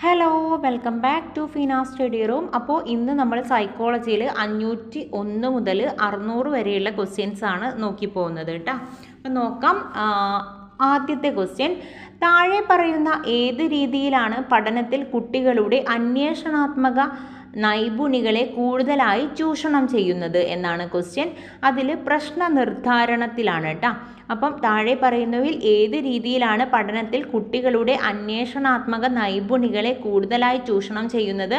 Hello, welcome back to Feena study room. അപ്പോൾ ഇന്ന് നമ്മൾ സൈക്കോളജിയിൽ 501 മുതൽ 600 വരെയുള്ള ക്വസ്റ്റ്യൻസ് ആണ് നോക്കി പോകുന്നത് കേട്ടോ. അപ്പം നോക്കാം. ആദ്യത്തെ ക്വസ്റ്റ്യൻ, താഴെ പറയുന്ന ഏത് രീതിയിലാണ് പഠനത്തിൽ കുട്ടികളുടെ അന്വേഷണാത്മക നൈപുണികളെ കൂടുതലായി ചൂഷണം ചെയ്യുന്നത് എന്നാണ് ക്വസ്റ്റ്യൻ. അതിൽ പ്രശ്ന നിർദ്ധാരണത്തിലാണ് കേട്ടോ. അപ്പം താഴെ പറയുന്നവയിൽ ഏത് രീതിയിലാണ് പഠനത്തിൽ കുട്ടികളുടെ അന്വേഷണാത്മക നൈപുണികളെ കൂടുതലായി ചൂഷണം ചെയ്യുന്നത്?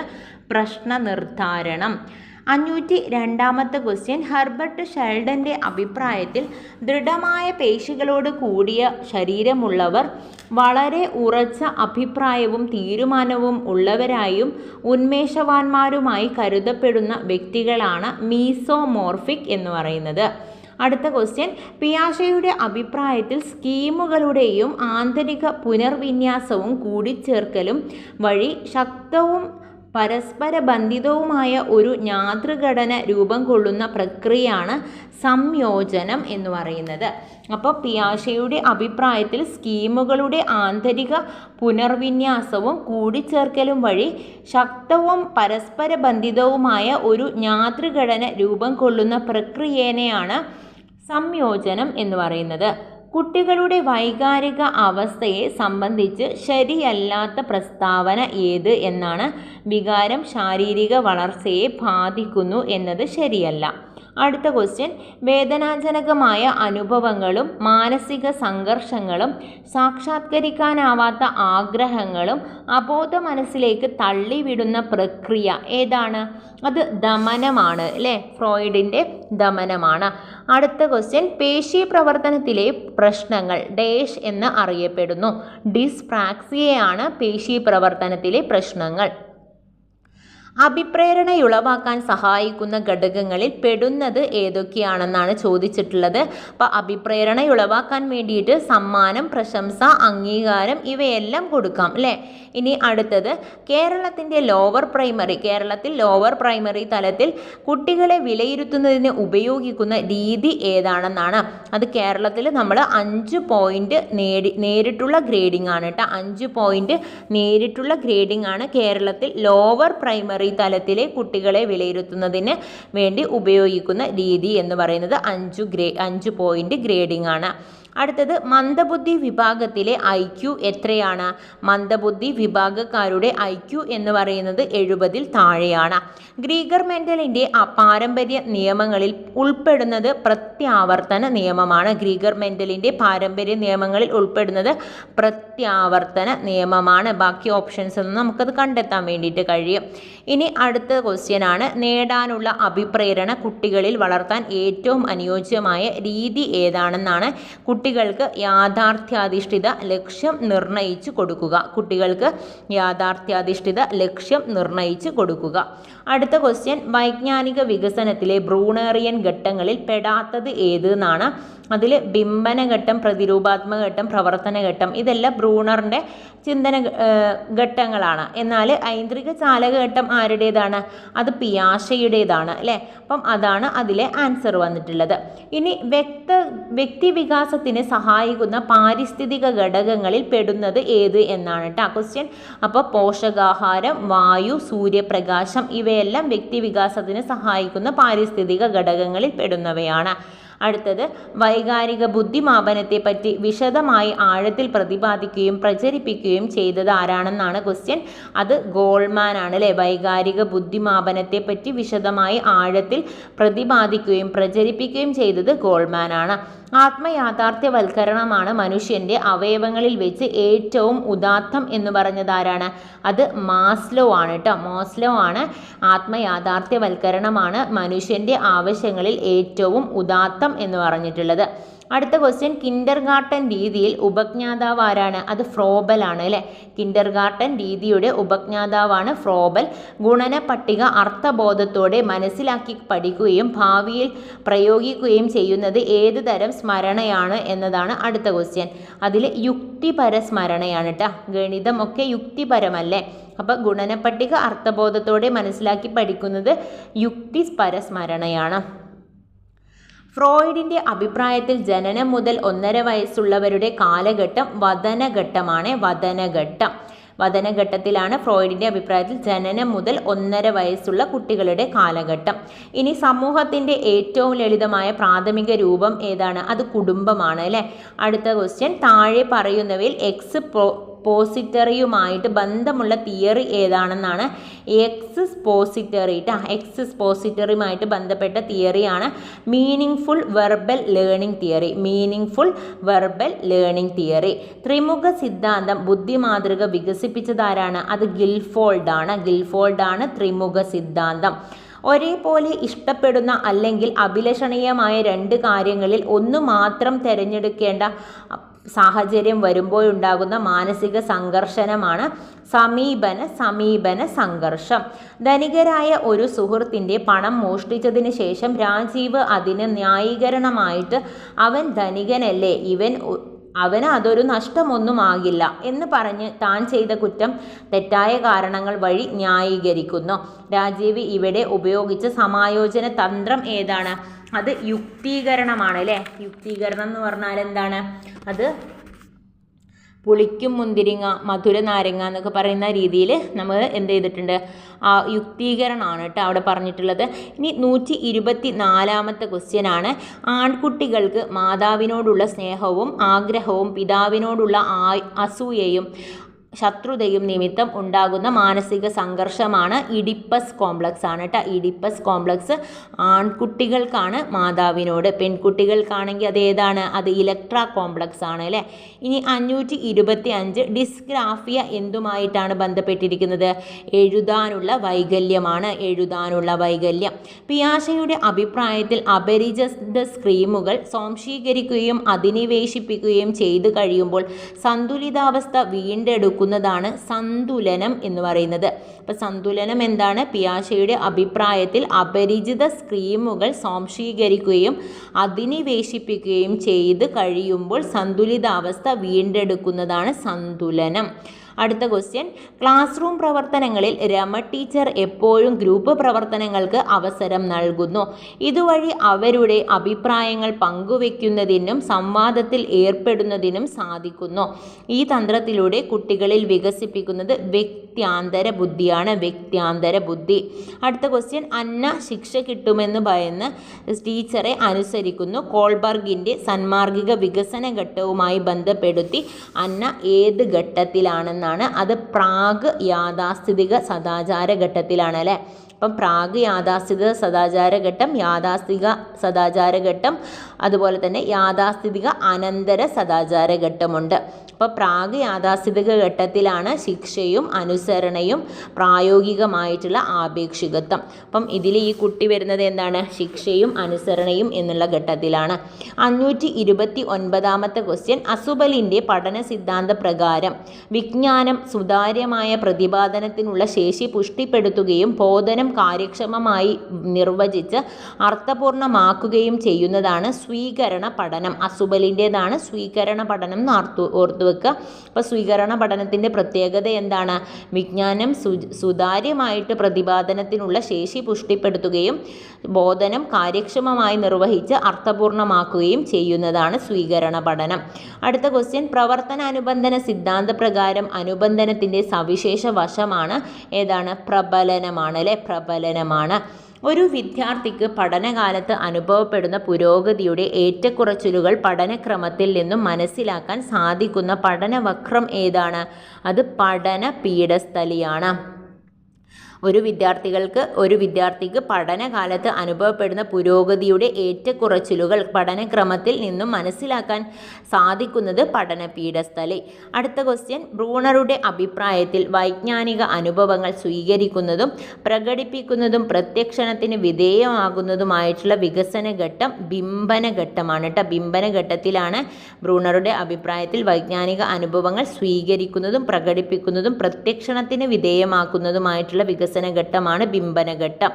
പ്രശ്ന നിർദ്ധാരണം. 502ാമത്തെ ക്വസ്റ്റ്യൻ, ഹെർബർട്ട് ഷെൽഡൻ്റെ അഭിപ്രായത്തിൽ ദൃഢമായ പേശികളോട് കൂടിയ ശരീരമുള്ളവർ വളരെ ഉറച്ച അഭിപ്രായവും തീരുമാനവും ഉള്ളവരായും ഉന്മേഷവാന്മാരുമായി കരുതപ്പെടുന്ന വ്യക്തികളാണ് മീസോമോർഫിക് എന്ന് പറയുന്നത്. അടുത്ത ക്വസ്റ്റ്യൻ, പിയാഷെയുടെ അഭിപ്രായത്തിൽ സ്കീമുകളുടെയും ആന്തരിക പുനർവിന്യാസവും കൂടിച്ചേർക്കലും വഴി ശക്തവും പരസ്പര ബന്ധിതവുമായ ഒരു മാതൃഘടന രൂപം കൊള്ളുന്ന പ്രക്രിയയാണ് സംയോജനം എന്ന് പറയുന്നത്. അപ്പോൾ പിയാഷെയുടെ അഭിപ്രായത്തിൽ സ്കീമുകളുടെ ആന്തരിക പുനർവിന്യാസവും കൂടിച്ചേർക്കലും വഴി ശക്തവും പരസ്പര ബന്ധിതവുമായ ഒരു മാതൃഘടന രൂപം കൊള്ളുന്ന പ്രക്രിയയെയാണ് സംയോജനം എന്ന് പറയുന്നത്. കുട്ടികളുടെ വൈകാരിക അവസ്ഥയെ സംബന്ധിച്ച് ശരിയല്ലാത്ത പ്രസ്താവന ഏത് എന്നാണ്? വികാരം ശാരീരിക വളർച്ചയെ ബാധിക്കുന്നു എന്നത് ശരിയല്ല. അടുത്ത ക്വസ്റ്റ്യൻ, വേദനാജനകമായ അനുഭവങ്ങളും മാനസിക സംഘർഷങ്ങളും സാക്ഷാത്കരിക്കാനാവാത്ത ആഗ്രഹങ്ങളും അബോധ മനസ്സിലേക്ക് തള്ളിവിടുന്ന പ്രക്രിയ ഏതാണ്? അത് ദമനമാണ് അല്ലേ? ഫ്രോയിഡിൻ്റെ ദമനമാണ്. അടുത്ത ക്വസ്റ്റ്യൻ, പേശി പ്രവർത്തനത്തിലെ പ്രശ്നങ്ങൾ ഡേഷ് എന്ന് അറിയപ്പെടുന്നു. ഡിസ്പ്രാക്സിയയാണ് പേശി പ്രവർത്തനത്തിലെ പ്രശ്നങ്ങൾ. അഭിപ്രേരണയുളവാക്കാൻ സഹായിക്കുന്ന ഘടകങ്ങളിൽ പെടുന്നത് ഏതൊക്കെയാണെന്നാണ് ചോദിച്ചിട്ടുള്ളത്. അപ്പോൾ അഭിപ്രേരണയുളവാക്കാൻ വേണ്ടിയിട്ട് സമ്മാനം, പ്രശംസ, അംഗീകാരം ഇവയെല്ലാം കൊടുക്കാം അല്ലേ? ഇനി അടുത്തത്, കേരളത്തിൽ ലോവർ പ്രൈമറി തലത്തിൽ കുട്ടികളെ വിലയിരുത്തുന്നതിന് ഉപയോഗിക്കുന്ന രീതി ഏതാണെന്നാണ്? അത് കേരളത്തിൽ നമ്മൾ 5 പോയിന്റ് നേരിട്ടുള്ള ഗ്രേഡിംഗ് ആണ് കേട്ടോ. 5 പോയിന്റ് നേരിട്ടുള്ള ഗ്രേഡിംഗ് ആണ് കേരളത്തിൽ ലോവർ പ്രൈമറി തലത്തിലെ കുട്ടികളെ വിലയിരുത്തുന്നതിന് വേണ്ടി ഉപയോഗിക്കുന്ന രീതി എന്ന് പറയുന്നത് 5 പോയിന്റ് ഗ്രേഡിംഗ് ആണ്. അടുത്തത്, മന്ദബുദ്ധി വിഭാഗത്തിലെ IQ എത്രയാണ്? മന്ദബുദ്ധി വിഭാഗക്കാരുടെ IQ എന്ന് പറയുന്നത് 70-ൽ താഴെയാണ്. ഗ്രീഗർ മെൻഡലിൻ്റെ പാരമ്പര്യ നിയമങ്ങളിൽ ഉൾപ്പെടുന്നത് പ്രത്യാവർത്തന നിയമമാണ്. ഗ്രീഗർ മെൻഡലിൻ്റെ പാരമ്പര്യ നിയമങ്ങളിൽ ഉൾപ്പെടുന്നത് പ്രത്യാവർത്തന നിയമമാണ്. ബാക്കി ഓപ്ഷൻസ് ഒന്നും നമുക്കത് കണ്ടെത്താൻ വേണ്ടിയിട്ട് കഴിയും. ഇനി അടുത്ത ക്വസ്റ്റ്യൻ ആണ്, നേടാനുള്ള അഭിപ്രേരണ കുട്ടികളിൽ വളർത്താൻ ഏറ്റവും അനുയോജ്യമായ രീതി ഏതാണെന്നാണ്? കുട്ടികൾക്ക് യാഥാർത്ഥ്യാധിഷ്ഠിത ലക്ഷ്യം നിർണയിച്ചു കൊടുക്കുക. അടുത്ത ക്വസ്റ്റ്യൻ, വൈജ്ഞാനിക വികസനത്തിലെ ബ്രൂണറിയൻ ഘട്ടങ്ങളിൽ പെടാത്തത് ഏത് എന്നാണ്? അതിൽ ബിംബന ഘട്ടം, പ്രതിരൂപാത്മക ഘട്ടം, പ്രവർത്തന ഘട്ടം ഇതെല്ലാം ബ്രൂണറിൻ്റെ ചിന്തന ഘട്ടങ്ങളാണ്. എന്നാൽ ഐന്ദ്രിക ചാലക ഘട്ടം ആരുടേതാണ്? അത് പിയാഷെയുടേതാണ് അല്ലേ? അപ്പം അതാണ് അതിലെ ആൻസർ വന്നിട്ടുള്ളത്. ഇനി വ്യക്തി വികാസത്തിന് സഹായിക്കുന്ന പാരിസ്ഥിതിക ഘടകങ്ങളിൽ പെടുന്നത് ഏത് എന്നാണ് കേട്ടോ ക്വസ്റ്റ്യൻ. അപ്പോൾ പോഷകാഹാരം, വായു, സൂര്യപ്രകാശം ഇവയെല്ലാം വ്യക്തി വികാസത്തിന് സഹായിക്കുന്ന പാരിസ്ഥിതിക ഘടകങ്ങളിൽ പെടുന്നവയാണ്. അടുത്തത്, വൈകാരിക ബുദ്ധിമാപനത്തെ പറ്റി വിശദമായി ആഴത്തിൽ പ്രതിപാദിക്കുകയും പ്രചരിപ്പിക്കുകയും ചെയ്തത് ആരാണെന്നാണ് ക്വസ്റ്റ്യൻ. അത് ഗോൾമാൻ ആണ് അല്ലേ? വൈകാരിക ബുദ്ധിമാപനത്തെ പറ്റി വിശദമായി ആഴത്തിൽ പ്രതിപാദിക്കുകയും പ്രചരിപ്പിക്കുകയും ചെയ്തത് ഗോൾമാൻ ആണ്. ആത്മയാഥാർത്ഥ്യവൽക്കരണമാണ് മനുഷ്യൻ്റെ അവയവങ്ങളിൽ വെച്ച് ഏറ്റവും ഉദാത്തം എന്ന് പറഞ്ഞത് ആരാണ്? അത് മാസ്ലോ ആണ് കേട്ടോ. മാസ്ലോ ആണ് ആത്മയാഥാർത്ഥ്യവൽക്കരണമാണ് മനുഷ്യൻ്റെ ആവശ്യങ്ങളിൽ ഏറ്റവും ഉദാത്തം എന്ന് പറഞ്ഞിട്ടുള്ളത്. അടുത്ത ക്വസ്റ്റ്യൻ, കിൻഡർഗാർട്ടൻ രീതിയിൽ ഉപജ്ഞാതാവ് ആരാണ്? അത് ഫ്രോബൽ ആണ് അല്ലേ? കിൻഡർഗാർട്ടൻ രീതിയുടെ ഉപജ്ഞാതാവാണ് ഫ്രോബൽ. ഗുണന പട്ടിക അർത്ഥബോധത്തോടെ മനസ്സിലാക്കി പഠിക്കുകയും ഭാവിയിൽ പ്രയോഗിക്കുകയും ചെയ്യുന്നത് ഏത് തരം സ്മരണയാണ് എന്നതാണ് അടുത്ത ക്വസ്റ്റ്യൻ. അതിൽ യുക്തിപര സ്മരണയാണ് കേട്ടോ. ഗണിതമൊക്കെ യുക്തിപരമല്ലേ? അപ്പോൾ ഗുണന പട്ടിക അർത്ഥബോധത്തോടെ മനസ്സിലാക്കി പഠിക്കുന്നത് യുക്തിപര സ്മരണയാണ്. ഫ്രോയിഡിൻ്റെ അഭിപ്രായത്തിൽ ജനനം മുതൽ 1.5 വയസ്സുള്ളവരുടെ കാലഘട്ടം വദനഘട്ടമാണ്. വദനഘട്ടം. വദനഘട്ടത്തിലാണ് ഫ്രോയിഡിൻ്റെ അഭിപ്രായത്തിൽ ജനനം മുതൽ 1.5 വയസ്സുള്ള കുട്ടികളുടെ കാലഘട്ടം. ഇനി സമൂഹത്തിൻ്റെ ഏറ്റവും ലളിതമായ പ്രാഥമിക രൂപം ഏതാണ്? അത് കുടുംബമാണ് അല്ലേ. അടുത്ത ക്വസ്റ്റ്യൻ, താഴെ പറയുന്നവയിൽ എക്സ്പോസിറ്ററിയുമായിട്ട് ബന്ധമുള്ള തിയറി ഏതാണെന്നാണ്. എക്സ്പോസിറ്ററിയുമായിട്ട് ബന്ധപ്പെട്ട തിയറിയാണ് meaning full verbal learning theory. ത്രിമുഖ സിദ്ധാന്തം ബുദ്ധിമാതൃക വികസിപ്പിച്ചതാരാണ്? അത് ഗിൽഫോൾഡാണ് ത്രിമുഖ സിദ്ധാന്തം. ഒരേപോലെ ഇഷ്ടപ്പെടുന്ന അല്ലെങ്കിൽ അഭിലഷണീയമായ 2 കാര്യങ്ങളിൽ ഒന്ന് മാത്രം തിരഞ്ഞെടുക്കേണ്ട സാഹചര്യം വരുമ്പോഴുണ്ടാകുന്ന മാനസിക സംഘർഷമാണ് സമീപന സംഘർഷം. ധനികരായ ഒരു സുഹൃത്തിൻ്റെ പണം മോഷ്ടിച്ചതിന് ശേഷം രാജീവ് അതിന് ന്യായീകരണമായിട്ട് അവൻ ധനികനല്ലേ, അവന് അതൊരു നഷ്ടമൊന്നുമാകില്ല എന്ന് പറഞ്ഞ് താൻ ചെയ്ത കുറ്റം തെറ്റായ കാരണങ്ങൾ വഴി ന്യായീകരിക്കുന്നു. രാജീവ് ഇവിടെ ഉപയോഗിച്ച സമായോജന തന്ത്രം ഏതാണ്? അത് യുക്തീകരണമാണ് അല്ലേ. യുക്തീകരണം എന്ന് പറഞ്ഞാൽ എന്താണ്? അത് പുളിക്കും മുന്തിരിങ്ങ മധുര നാരങ്ങ എന്നൊക്കെ പറയുന്ന രീതിയിൽ നമ്മൾ എന്ത് ചെയ്തിട്ടുണ്ട്? യുക്തീകരണമാണ് കേട്ടോ അവിടെ പറഞ്ഞിട്ടുള്ളത്. ഇനി 124ാമത്തെ ക്വസ്റ്റ്യൻ ആണ്. ആൺകുട്ടികൾക്ക് മാതാവിനോടുള്ള സ്നേഹവും ആഗ്രഹവും പിതാവിനോടുള്ള അസൂയയും ശത്രുതയും നിമിത്തം ഉണ്ടാകുന്ന മാനസിക സംഘർഷമാണ് ഇഡിപ്പസ് കോംപ്ലക്സ് ആണ് കേട്ടോ. ഇഡിപ്പസ് കോംപ്ലക്സ് ആൺകുട്ടികൾക്കാണ് മാതാവിനോട്, പെൺകുട്ടികൾക്കാണെങ്കിൽ അത് ഏതാണ്? അത് ഇലക്ട്ര കോംപ്ലക്സ് ആണ് അല്ലേ. ഇനി 525 ഡിസ്ഗ്രാഫിയ എന്തുമായിട്ടാണ് ബന്ധപ്പെട്ടിരിക്കുന്നത്? എഴുതാനുള്ള വൈകല്യം. പിയാഷയുടെ അഭിപ്രായത്തിൽ അപരിചിത സ്ക്രീമുകൾ സ്വാംശീകരിക്കുകയും അധിനിവേശിപ്പിക്കുകയും ചെയ്തു കഴിയുമ്പോൾ സന്തുലിതാവസ്ഥ വീണ്ടെടുക്കുന്നതാണ് സന്തുലനം എന്ന് പറയുന്നത്. അപ്പോൾ സന്തുലനം എന്താണ്? പിയാഷയുടെ അഭിപ്രായത്തിൽ അപരിചിത സ്ക്രീമുകൾ സ്വാംശീകരിക്കുകയും അധിനിവേശിപ്പിക്കുകയും ചെയ്ത് കഴിയുമ്പോൾ സന്തുലിതാവസ്ഥ വീണ്ടെടുക്കുന്നതാണ് സന്തുലനം. അടുത്ത ക്വസ്റ്റ്യൻ, ക്ലാസ് റൂം പ്രവർത്തനങ്ങളിൽ രമ ടീച്ചർ എപ്പോഴും ഗ്രൂപ്പ് പ്രവർത്തനങ്ങൾക്ക് അവസരം നൽകുന്നു. ഇതുവഴി അവരുടെ അഭിപ്രായങ്ങൾ പങ്കുവെക്കുന്നതിനും സംവാദത്തിൽ ഏർപ്പെടുന്നതിനും സാധിക്കുന്നു. ഈ തന്ത്രത്തിലൂടെ കുട്ടികളിൽ വികസിപ്പിക്കുന്നത് വ്യക്ത്യാന്തര ബുദ്ധി. അടുത്ത ക്വസ്റ്റ്യൻ, അന്ന ശിക്ഷ കിട്ടുമെന്ന് ഭയന്ന് ടീച്ചറെ അനുസരിക്കുന്നു. കോൾബർഗിൻ്റെ സന്മാർഗിക വികസന ഘട്ടവുമായി ബന്ധപ്പെടുത്തി അന്ന ഏത് ഘട്ടത്തിലാണെന്ന്? അത് പ്രാഗ് യാഥാസ്ഥിതിക സദാചാര ഘട്ടത്തിലാണ് അല്ലേ. അപ്പം പ്രാഗ് യാഥാസ്ഥിതിക സദാചാര ഘട്ടം അതുപോലെ തന്നെ യാഥാസ്ഥിതിക അനന്തര സദാചാര ഘട്ടമുണ്ട്. അപ്പോൾ പ്രാഗ് യാഥാസ്ഥിതിക ഘട്ടത്തിലാണ് ശിക്ഷയും അനുസരണയും പ്രായോഗികമായിട്ടുള്ള ആപേക്ഷികത്വം. അപ്പം ഇതിൽ ഈ കുട്ടി വരുന്നത് എന്താണ്? ശിക്ഷയും അനുസരണയും എന്നുള്ള ഘട്ടത്തിലാണ്. 529ാമത്തെ ക്വസ്റ്റ്യൻ, അസുബലിൻ്റെ പഠന സിദ്ധാന്ത പ്രകാരം വിജ്ഞാനം സുതാര്യമായ പ്രതിപാദനത്തിനുള്ള ശേഷി പുഷ്ടിപ്പെടുത്തുകയും ബോധനം കാര്യക്ഷമമായി നിർവചിച്ച് അർത്ഥപൂർണമാക്കുകയും ചെയ്യുന്നതാണ് സ്വീകരണ പഠനം. അസുബലിൻ്റെതാണ് സ്വീകരണ പഠനം എന്ന് ഓർത്തു വെക്കുക. അപ്പോൾ സ്വീകരണ പഠനത്തിൻ്റെ പ്രത്യേകത എന്താണ്? വിജ്ഞാനം സുതാര്യമായിട്ട് പ്രതിപാദനത്തിനുള്ള ശേഷി പുഷ്ടിപ്പെടുത്തുകയും ബോധനം കാര്യക്ഷമമായി നിർവഹിച്ച് അർത്ഥപൂർണമാക്കുകയും ചെയ്യുന്നതാണ് സ്വീകരണ പഠനം. അടുത്ത ക്വസ്റ്റ്യൻ, പ്രവർത്തന അനുബന്ധന സിദ്ധാന്ത പ്രകാരം അനുബന്ധനത്തിൻ്റെ സവിശേഷ വശമാണ് ഏതാണ്? പ്രബലനമാണ് അല്ലേ. പ്രബലനമാണ്. ഒരു വിദ്യാർത്ഥിക്ക് പഠനകാലത്ത് അനുഭവപ്പെടുന്ന പുരോഗതിയുടെ ഏറ്റക്കുറച്ചിലുകൾ പഠനക്രമത്തിൽ നിന്നും മനസ്സിലാക്കാൻ സാധിക്കുന്ന പഠനവക്രം ഏതാണ്? അത് പഠന പീഠസ്ഥലിയാണ്. ഒരു വിദ്യാർത്ഥിക്ക് പഠനകാലത്ത് അനുഭവപ്പെടുന്ന പുരോഗതിയുടെ ഏറ്റക്കുറച്ചിലുകൾ പഠനക്രമത്തിൽ നിന്നും മനസ്സിലാക്കാൻ സാധിക്കുന്നത് പഠനപീഠസ്ഥലി. അടുത്ത ക്വസ്റ്റ്യൻ, ബ്രൂണറുടെ അഭിപ്രായത്തിൽ വൈജ്ഞാനിക അനുഭവങ്ങൾ സ്വീകരിക്കുന്നതും പ്രകടിപ്പിക്കുന്നതും പ്രത്യക്ഷണത്തിന് വിധേയമാകുന്നതുമായിട്ടുള്ള വികസന ഘട്ടം ബിംബനഘട്ടമാണ് കേട്ടോ. ബിംബനഘട്ടത്തിലാണ് ബ്രൂണറുടെ അഭിപ്രായത്തിൽ വൈജ്ഞാനിക അനുഭവങ്ങൾ സ്വീകരിക്കുന്നതും പ്രകടിപ്പിക്കുന്നതും പ്രത്യക്ഷണത്തിന് വിധേയമാക്കുന്നതുമായിട്ടുള്ള ഘട്ടമാണ് ബിംബനഘട്ടം.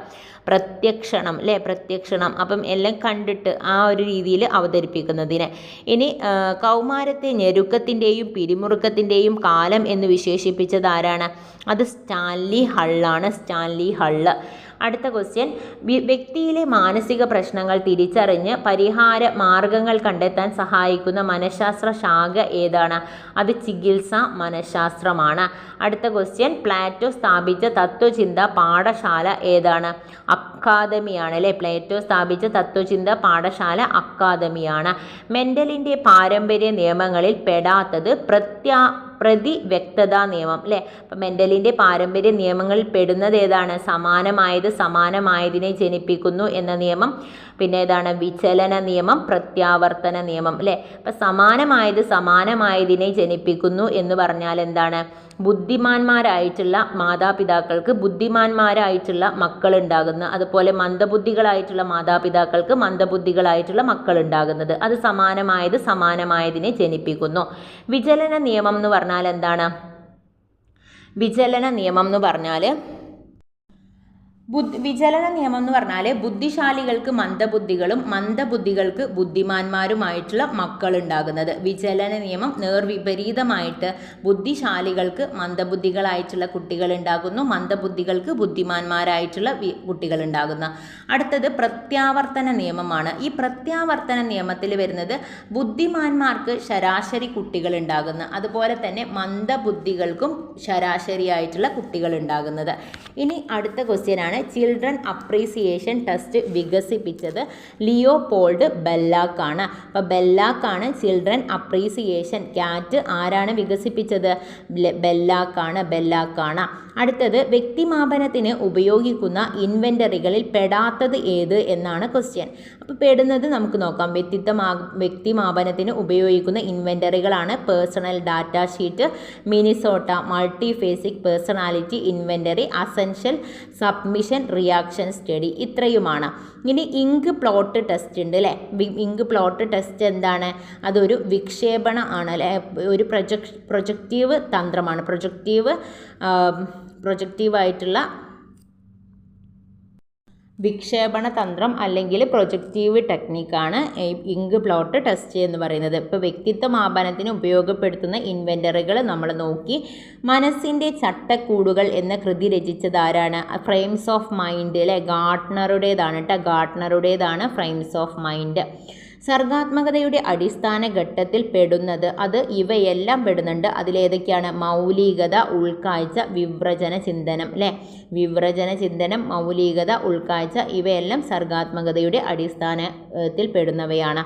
പ്രത്യക്ഷണം അല്ലേ. പ്രത്യക്ഷണം അപ്പം എല്ലാം കണ്ടിട്ട് ആ ഒരു രീതിയിൽ അവതരിപ്പിക്കുന്നതിന്. ഇനി കൗമാരത്തെ ഞെരുക്കത്തിൻ്റെയും പിരിമുറുക്കത്തിൻ്റെയും കാലം എന്ന് വിശേഷിപ്പിച്ചത് ആരാണ്? അത് സ്റ്റാൻലി ഹള്ളാണ്. അടുത്ത ക്വസ്റ്റ്യൻ, വ്യക്തിയിലെ മാനസിക പ്രശ്നങ്ങൾ തിരിച്ചറിഞ്ഞ് പരിഹാര മാർഗങ്ങൾ കണ്ടെത്താൻ സഹായിക്കുന്ന മനഃശാസ്ത്ര ശാഖ ഏതാണ്? അത് ചികിത്സ മനഃശാസ്ത്രമാണ്. അടുത്ത ക്വസ്റ്റ്യൻ, പ്ലാറ്റോ സ്ഥാപിച്ച തത്വചിന്ത പാഠശാല ഏതാണ്? അക്കാദമിയാണ് അല്ലേ. പ്ലേറ്റോ സ്ഥാപിച്ച തത്വചിന്ത പാഠശാല അക്കാദമിയാണ്. മെൻഡലിൻ്റെ പാരമ്പര്യ നിയമങ്ങളിൽ പെടാത്തത് പ്രതിവ്യക്തതാ നിയമം അല്ലേ. അപ്പം മെൻഡലിൻ്റെ പാരമ്പര്യ നിയമങ്ങളിൽ പെടുന്നത് ഏതാണ്? സമാനമായത് സമാനമായതിനെ ജനിപ്പിക്കുന്നു എന്ന നിയമം. പിന്നെ ഏതാണ്? വിചലന നിയമം, പ്രത്യാവർത്തന നിയമം അല്ലേ. അപ്പം സമാനമായത് സമാനമായതിനെ ജനിപ്പിക്കുന്നു എന്ന് പറഞ്ഞാൽ എന്താണ്? ബുദ്ധിമാന്മാരായിട്ടുള്ള മാതാപിതാക്കൾക്ക് ബുദ്ധിമാന്മാരായിട്ടുള്ള മക്കളുണ്ടാകുന്നു, അതുപോലെ മന്ദബുദ്ധികളായിട്ടുള്ള മാതാപിതാക്കൾക്ക് മന്ദബുദ്ധികളായിട്ടുള്ള മക്കളുണ്ടാകുന്നത്. അത് സമാനമായത് സമാനമായതിനെ ജനിപ്പിക്കുന്നു. വിചലന നിയമം എന്ന് പറഞ്ഞാൽ എന്താണ്? വിചലന നിയമം എന്ന് പറഞ്ഞാൽ ബുദ്ധിശാലികൾക്ക് മന്ദബുദ്ധികളും മന്ദബുദ്ധികൾക്ക് ബുദ്ധിമാന്മാരുമായിട്ടുള്ള മക്കളുണ്ടാകുന്നത്. വിചലന നിയമം നേർവിപരീതമായിട്ട് ബുദ്ധിശാലികൾക്ക് മന്ദബുദ്ധികളായിട്ടുള്ള കുട്ടികളുണ്ടാകുന്നു, മന്ദബുദ്ധികൾക്ക് ബുദ്ധിമാന്മാരായിട്ടുള്ള കുട്ടികളുണ്ടാകുന്നു. അടുത്തത് പ്രത്യാവർത്തന നിയമമാണ്. ഈ പ്രത്യാവർത്തന നിയമത്തിൽ വരുന്നത് ബുദ്ധിമാന്മാർക്ക് ശരാശരി കുട്ടികളുണ്ടാകുന്നു, അതുപോലെ തന്നെ മന്ദബുദ്ധികൾക്കും ശരാശരിയായിട്ടുള്ള കുട്ടികളുണ്ടാകുന്നത്. ഇനി അടുത്ത ക്വസ്റ്റ്യനാണ്, ചിൽഡ്രൻ അപ്രീസിയേഷൻ ടെസ്റ്റ് വികസിപ്പിച്ചത് ലിയോപോൾഡ് ബെല്ലാക്കാണ്. അപ്പോൾ ബെല്ലാക്കാണ് ചിൽഡ്രൻ അപ്രീസിയേഷൻ ക്യാറ്റ് ആരാണ് വികസിപ്പിച്ചത്? ബെല്ലാക്കാണ്. അടുത്തത്, വ്യക്തിമാപനത്തിന് ഉപയോഗിക്കുന്ന ഇൻവെൻ്ററികളിൽ പെടാത്തത് ഏത് എന്നാണ് ക്വസ്റ്റ്യൻ. അപ്പോൾ പെടുന്നത് നമുക്ക് നോക്കാം. വ്യക്തിമാപനത്തിന് ഉപയോഗിക്കുന്ന ഇൻവെൻ്ററികളാണ് personal data sheet, Minnesota multiphasic personality inventory, അസെൻഷ്യൽ സബ്മിഷൻ റിയാക്ഷൻ സ്റ്റഡി. ഇത്രയുമാണ്. ഇനി ഇങ്ക് പ്ലോട്ട് ടെസ്റ്റ് ഉണ്ട് അല്ലേ. ഇങ്ക് പ്ലോട്ട് ടെസ്റ്റ് എന്താണ്? അതൊരു വിക്ഷേപണ ആണ് അല്ലേ, ഒരു പ്രൊജക്റ്റീവ് തന്ത്രമാണ്. പ്രൊജക്റ്റീവായിട്ടുള്ള വിക്ഷേപണ തന്ത്രം അല്ലെങ്കിൽ പ്രൊജക്റ്റീവ് ടെക്നിക്കാണ് ഇങ്ക് പ്ലോട്ട് ടെസ്റ്റ് എന്ന് പറയുന്നത്. ഇപ്പോൾ വ്യക്തിത്വ മാപനത്തിന് ഉപയോഗപ്പെടുത്തുന്ന ഇൻവെൻ്ററികൾ നമ്മൾ നോക്കി. മനസ്സിൻ്റെ ചട്ടക്കൂടുകൾ എന്ന കൃതി രചിച്ചത് ആരാണ്? ഫ്രെയിംസ് ഓഫ് മൈൻഡ് അല്ലേ, ഗാർട്ട്നറുടേതാണ് കേട്ടോ. ഗാർട്ട്നറുടേതാണ് ഫ്രെയിംസ് ഓഫ് മൈൻഡ്. സർഗാത്മകതയുടെ അടിസ്ഥാന ഘട്ടത്തിൽ പെടുന്നത് അത് ഇവയെല്ലാം പെടുന്നുണ്ട്. അതിലേതൊക്കെയാണ്? മൗലികത, ഉൾക്കാഴ്ച, വിവ്രജന ചിന്തനം അല്ലേ. വിവ്രജന ചിന്തനം, മൗലികത, ഉൾക്കാഴ്ച ഇവയെല്ലാം സർഗാത്മകതയുടെ അടിസ്ഥാനത്തിൽ പെടുന്നവയാണ്.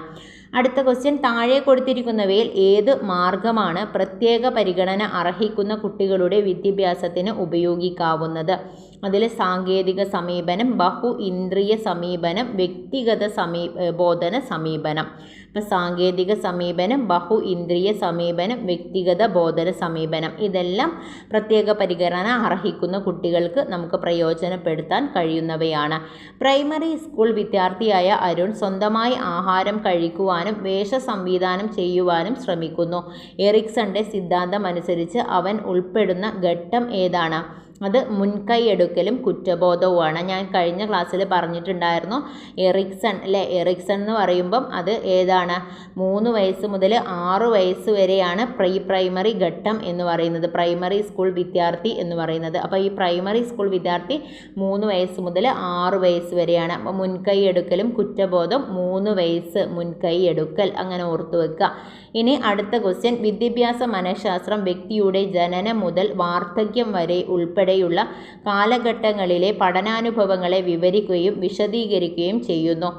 അടുത്ത ക്വസ്റ്റ്യൻ, താഴെ കൊടുത്തിരിക്കുന്നവയിൽ ഏത് മാർഗമാണ് പ്രത്യേക പരിഗണന അർഹിക്കുന്ന കുട്ടികളുടെ വിദ്യാഭ്യാസത്തിന് ഉപയോഗിക്കാവുന്നത്? അതിൽ സാങ്കേതിക സമീപനം, ബഹു ഇന്ദ്രിയ സമീപനം, വ്യക്തിഗത ബോധന സമീപനം. അപ്പോൾ സാങ്കേതിക സമീപനം, ബഹു ഇന്ദ്രിയ സമീപനം, വ്യക്തിഗത ബോധന സമീപനം ഇതെല്ലാം പ്രത്യേക പരിഗണന അർഹിക്കുന്ന കുട്ടികൾക്ക് നമുക്ക് പ്രയോജനപ്പെടുത്താൻ കഴിയുന്നവയാണ്. പ്രൈമറി സ്കൂൾ വിദ്യാർത്ഥിയായ അരുൺ സ്വന്തമായി ആഹാരം കഴിക്കുവാനും വേഷ സംവിധാനം ചെയ്യുവാനും ശ്രമിക്കുന്നു. എറിക്സന്റെ സിദ്ധാന്തം അനുസരിച്ച് അവൻ ഉൾപ്പെടുന്ന ഘട്ടം ഏതാണ്? അത് മുൻകൈയെടുക്കലും കുറ്റബോധവുമാണ്. ഞാൻ കഴിഞ്ഞ ക്ലാസ്സിൽ പറഞ്ഞിട്ടുണ്ടായിരുന്നു. എറിക്സൺ അല്ലേ, എറിക്സൺ എന്ന് പറയുമ്പം അത് ഏതാണ്? 3 വയസ്സ് മുതൽ 6 വയസ്സ് വരെയാണ് പ്രൈമറി ഘട്ടം എന്ന് പറയുന്നത്, പ്രൈമറി സ്കൂൾ വിദ്യാർത്ഥി എന്ന് പറയുന്നത്. അപ്പോൾ ഈ പ്രൈമറി സ്കൂൾ വിദ്യാർത്ഥി 3 വയസ്സ് മുതൽ 6 വയസ്സ് വരെയാണ്. അപ്പോൾ മുൻകൈയെടുക്കലും കുറ്റബോധം 3 വയസ്സ് മുൻകൈയെടുക്കൽ, അങ്ങനെ ഓർത്തു വെക്കുക. ഇനി അടുത്ത ക്വസ്റ്റ്യൻ, വിദ്യാഭ്യാസ മനഃശാസ്ത്രം വ്യക്തിയുടെ ജനനം മുതൽ വാർദ്ധക്യം വരെ ഉൾപ്പെടെയുള്ള കാലഘട്ടങ്ങളിലെ പഠനാനുഭവങ്ങളെ വിവരിക്കുകയും വിശദീകരിക്കുകയും ചെയ്യുന്നു.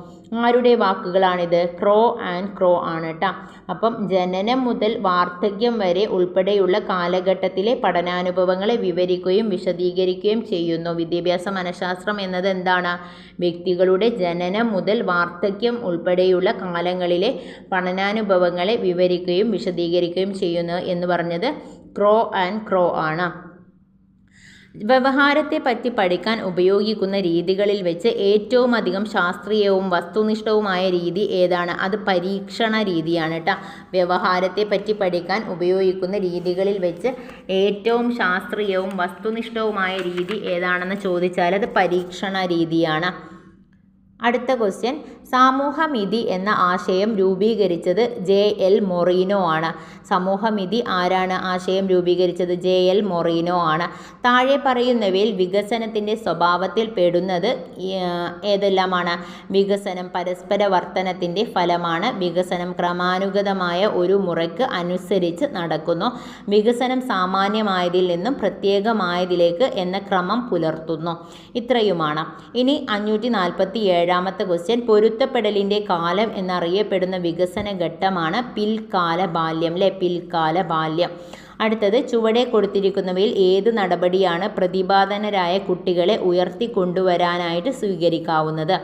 ആരുടെ വാക്കുകളാണിത്? ക്രോ ആൻഡ് ക്രോ ആണ് കേട്ടോ. അപ്പം ജനനം മുതൽ വാർദ്ധക്യം വരെ ഉൾപ്പെടെയുള്ള കാലഘട്ടത്തിലെ പഠനാനുഭവങ്ങളെ വിവരിക്കുകയും വിശദീകരിക്കുകയും ചെയ്യുന്നു. വിദ്യാഭ്യാസ മനഃശാസ്ത്രം എന്നത് എന്താണ്? വ്യക്തികളുടെ ജനനം മുതൽ വാർദ്ധക്യം ഉൾപ്പെടെയുള്ള കാലങ്ങളിലെ പഠനാനുഭവങ്ങളെ വിവരിക്കുകയും വിശദീകരിക്കുകയും ചെയ്യുന്നു എന്ന് പറഞ്ഞത് ക്രോ ആൻഡ് ക്രോ ആണ്. വ്യവഹാരത്തെ പറ്റി പഠിക്കാൻ ഉപയോഗിക്കുന്ന രീതികളിൽ വെച്ച് ഏറ്റവും അധികം ശാസ്ത്രീയവും വസ്തുനിഷ്ഠവുമായ രീതി ഏതാണ്? അത് പരീക്ഷണ രീതിയാണ് കേട്ടോ. വ്യവഹാരത്തെ പറ്റി പഠിക്കാൻ ഉപയോഗിക്കുന്ന രീതികളിൽ വെച്ച് ഏറ്റവും ശാസ്ത്രീയവും വസ്തുനിഷ്ഠവുമായ രീതി ഏതാണെന്ന് ചോദിച്ചാൽ അത് പരീക്ഷണ രീതിയാണ്. അടുത്ത ക്വസ്റ്റ്യൻ, സമൂഹമിതി എന്ന ആശയം രൂപീകരിച്ചത് JL മൊറീനോ ആണ്. സമൂഹമിതി ആരാണ് ആശയം രൂപീകരിച്ചത്? JL മൊറീനോ ആണ്. താഴെ പറയുന്നവയിൽ വികസനത്തിൻ്റെ സ്വഭാവത്തിൽ പെടുന്നത് ഏതെല്ലാമാണ്? വികസനം പരസ്പര വർത്തനത്തിൻ്റെ ഫലമാണ്. വികസനം ക്രമാനുഗതമായ ഒരു മുറയ്ക്ക് അനുസരിച്ച് നടക്കുന്നു. വികസനം സാമാന്യമായതിൽ നിന്നും പ്രത്യേകമായതിലേക്ക് എന്ന ക്രമം പുലർത്തുന്നു. ഇത്രയുമാണ്. ഇനി 547ാമത്തെ ക്വസ്റ്റ്യൻ, പൊരുത്തപ്പെടലിൻ്റെ കാലം എന്നറിയപ്പെടുന്ന വികസന ഘട്ടമാണ് പിൽക്കാല ബാല്യം. പിൽക്കാല ബാല്യം. അടുത്തത്, ചുവടെ കൊടുത്തിരിക്കുന്നവയിൽ ഏത് നടപടിയാണ് പ്രതിഭാധനരായ കുട്ടികളെ ഉയർത്തിക്കൊണ്ടുവരാനായിട്ട് സ്വീകരിക്കാവുന്നത്?